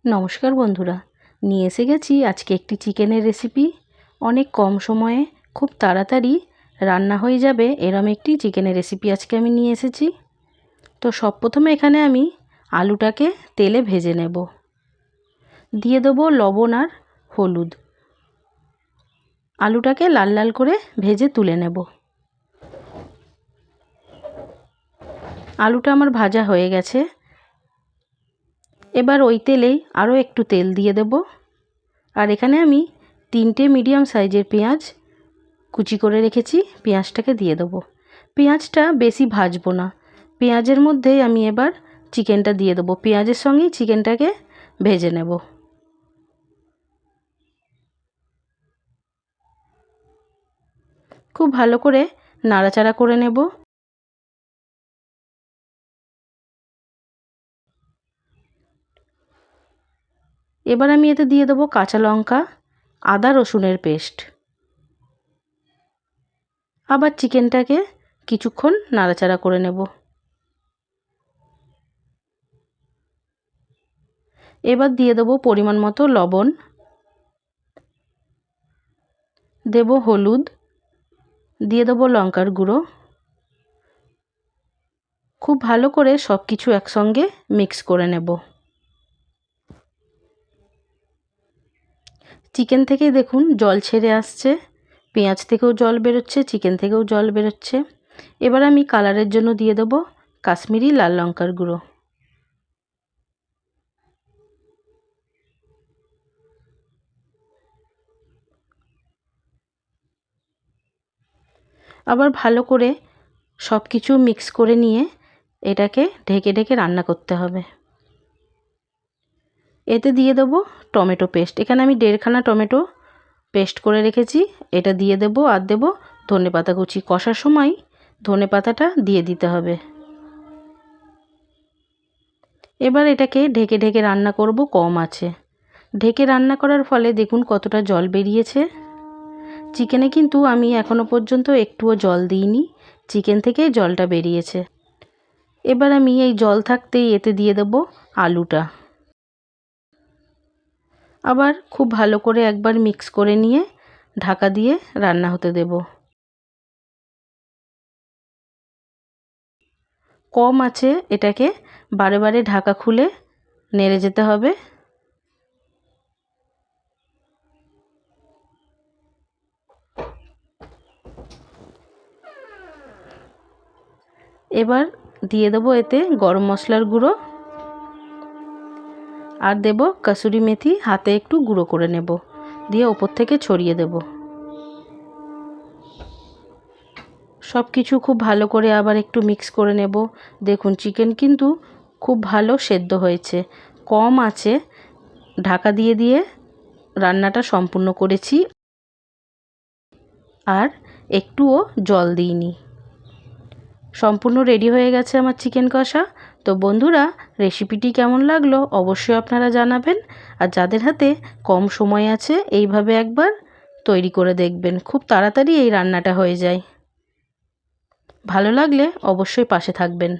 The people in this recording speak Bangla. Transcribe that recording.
নমস্কার বন্ধুরা, নিয়ে এসে গেছি আজকে একটি চিকেনের রেসিপি। অনেক কম সময়ে খুব তাড়াতাড়ি রান্না হয়ে যাবে এরম একটি চিকেনের রেসিপি আজকে আমি নিয়ে এসেছি। তো প্রথমে এখানে আমি আলুটাকে তেলে ভেজে নেব। দিয়ে দেবো লবণ আর হলুদ। আলুটাকে লাল লাল করে ভেজে তুলে নেব। আলুটা আমার ভাজা হয়ে গেছে। এবার ওই তেলেই আরও একটু তেল দিয়ে দেব। আর এখানে আমি 3টে মিডিয়াম সাইজের পেঁয়াজ কুচি করে রেখেছি, পেঁয়াজটাকে দিয়ে দেবো। পেঁয়াজটা বেশি ভাজবো না, পেঁয়াজের মধ্যেই আমি এবার চিকেনটা দিয়ে দেবো। পেঁয়াজের সঙ্গেই চিকেনটাকে ভেজে নেব। খুব ভালো করে নাড়াচাড়া করে নেব। এবার আমি এতে দিয়ে দেবো কাঁচা লঙ্কা, আদা রসুনের পেস্ট। আবার চিকেনটাকে কিছুক্ষণ নাড়াচাড়া করে নেব। এবার দিয়ে দেবো পরিমাণ মতো লবণ, দেব হলুদ, দিয়ে দেবো লঙ্কার গুঁড়ো। খুব ভালো করে সব কিছু একসঙ্গে মিক্স করে নেব। চিকেন থেকে দেখুন জল ছেড়ে আসছে, পেঁয়াজ থেকেও জল বেরোচ্ছে, চিকেন থেকেও জল বেরোচ্ছে। এবার আমি কালারের জন্য দিয়ে দেবো কাশ্মীরি লাল লঙ্কার গুঁড়ো। আবার ভালো করে সব কিছু মিক্স করে নিয়ে এটাকে ঢেকে ঢেকে রান্না করতে হবে। এতে দিয়ে দেবো টমেটো পেস্ট। এখানে আমি 1.5খানা টমেটো পেস্ট করে রেখেছি, এটা দিয়ে দেবো। আর দেবো ধনেপাতা কুচি। কষার সময় ধনেপাতাটা দিয়ে দিতে হবে। এবার এটাকে ঢেকে ঢেকে রান্না করব কম আছে। ঢেকে রান্না করার ফলে দেখুন কতটা জল বেরিয়েছে। চিকেনে কিন্তু আমি এখনো পর্যন্ত একটুও জল দিইনি, চিকেন থেকেই জলটা বেরিয়েছে। এবার আমি এই জল থাকতেই এতে দিয়ে দেব আলুটা। আবার খুব ভালো করে একবার মিক্স করে নিয়ে ঢাকা দিয়ে রান্না হতে দেব। কম আছে এটাকে বারে বারে ঢাকা খুলে নেড়ে যেতে হবে। এবার দিয়ে দেবো এতে গরম মশলার গুঁড়ো আর দেব কসুরি মেথি, হাতে একটু গুঁড়ো করে নেব, দিয়ে ওপর থেকে ছড়িয়ে দেব। সব কিছু খুব ভালো করে আবার একটু মিক্স করে নেব। দেখুন চিকেন কিন্তু খুব ভালো সেদ্ধ হয়েছে। কম আছে ঢাকা দিয়ে দিয়ে রান্নাটা সম্পূর্ণ করেছি, আর একটুও জল দিইনি। সম্পূর্ণ রেডি হয়ে গেছে আমার চিকেন কষা। তো বন্ধুরা, রেসিপিটি কেমন লাগলো অবশ্যই আপনারা জানাবেন। আর যাদের হাতে কম সময় আছে এইভাবে একবার তৈরি করে দেখবেন, খুব তাড়াতাড়ি এই রান্নাটা হয়ে যায়। ভালো লাগলে অবশ্যই পাশে থাকবেন।